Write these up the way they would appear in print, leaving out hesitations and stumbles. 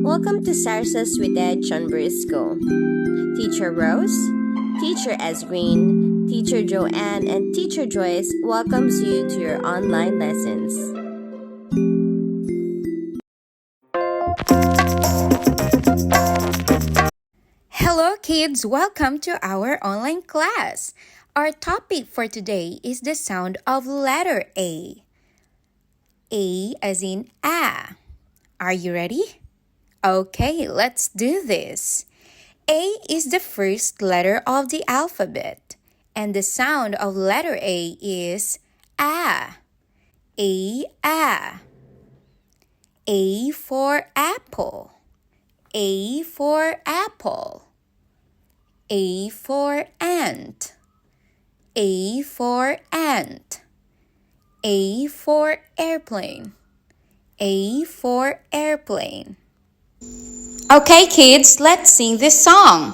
Welcome to Sarsa's with Ed John Briscoe. Teacher Rose, Teacher Esgreen, Teacher Joanne, and Teacher Joyce welcomes you to your online lessons. Hello kids, welcome to our online class. Our topic for today is the sound of letter A. A as in A. Are you ready? Okay, let's do this. A is the first letter of the alphabet, and the sound of letter A is A. A, A. A for apple. A for apple. A for ant. A for ant. A for airplane. A for airplane. Okay, kids, let's sing this song.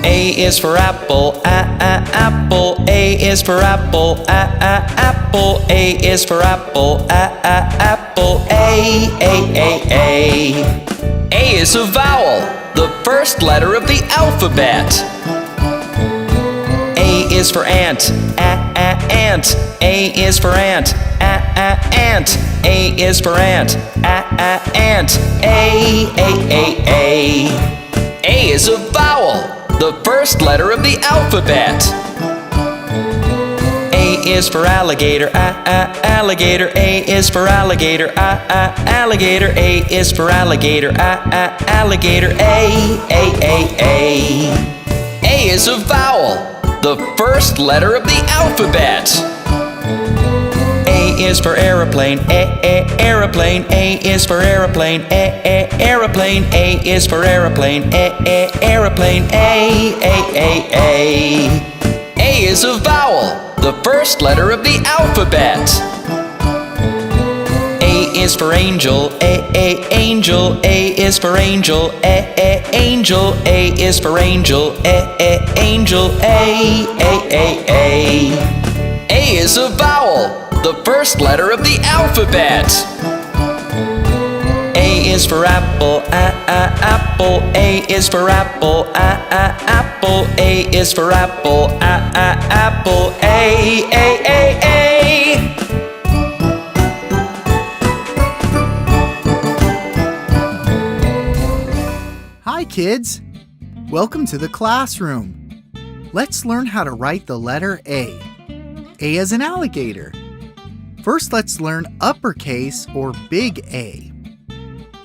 A is for apple, apple. A is for apple, apple. A is for apple, apple. A. A is a vowel, the first letter of the alphabet. A is for ant, ant. A is for ant, ant. A is for ant, ant. A. A is a vowel, the first letter of the alphabet. A is for alligator, alligator. A is for alligator, alligator. A is for alligator, alligator. A. A is a vowel, the first letter of the alphabet. A is for aeroplane, aeroplane. A is for aeroplane, aeroplane. A is for aeroplane, aeroplane. A. A is a vowel, the first letter of the alphabet. A is for angel, angel. A is for angel, angel. A is for angel, angel. A. A is a vowel, the first letter of the alphabet. A is for apple, apple. A is for apple, apple. A is for apple, apple. A. Hi kids! Welcome to the classroom. Let's learn how to write the letter A. A as in alligator. First, let's learn uppercase or big A.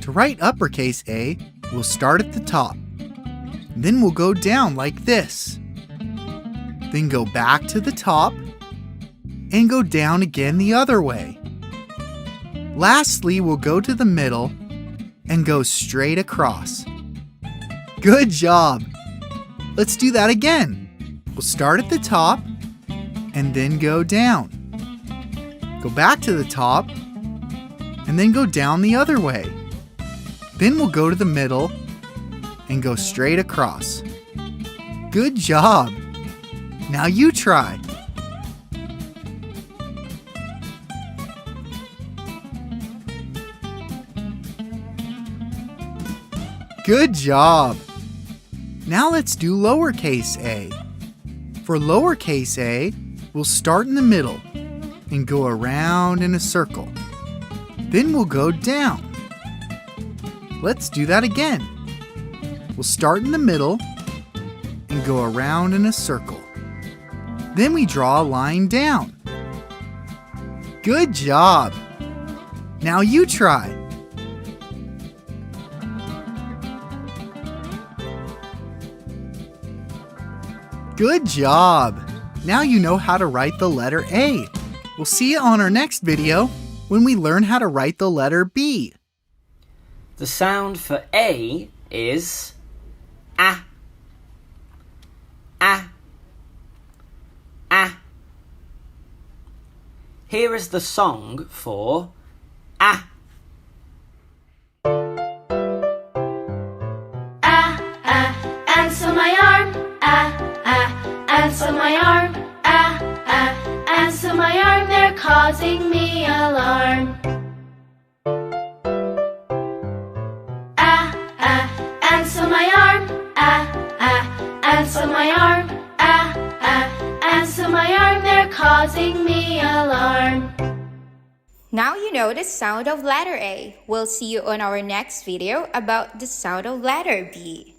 To write uppercase A, we'll start at the top. Then we'll go down like this. Then go back to the top and go down again the other way. Lastly, we'll go to the middle and go straight across. Good job! Let's do that again. We'll start at the top and then go down. Go back to the top and then go down the other way. Then we'll go to the middle and go straight across. Good job! Now you try. Good job! Now let's do lowercase a. For lowercase a, we'll start in the middle and go around in a circle. Then we'll go down. Let's do that again. We'll start in the middle and go around in a circle. Then we draw a line down. Good job! Now you try. Good job! Now you know how to write the letter A. We'll see you on our next video when we learn how to write the letter B. The sound for A is A. A. A. Here is the song for A. Ants on my arm, ants on my arm, ants on my arm, they're causing me alarm. ants on my arm. Ants on my arm, they're causing me alarm. Now you know the sound of letter A. We'll see you on our next video about the sound of letter B.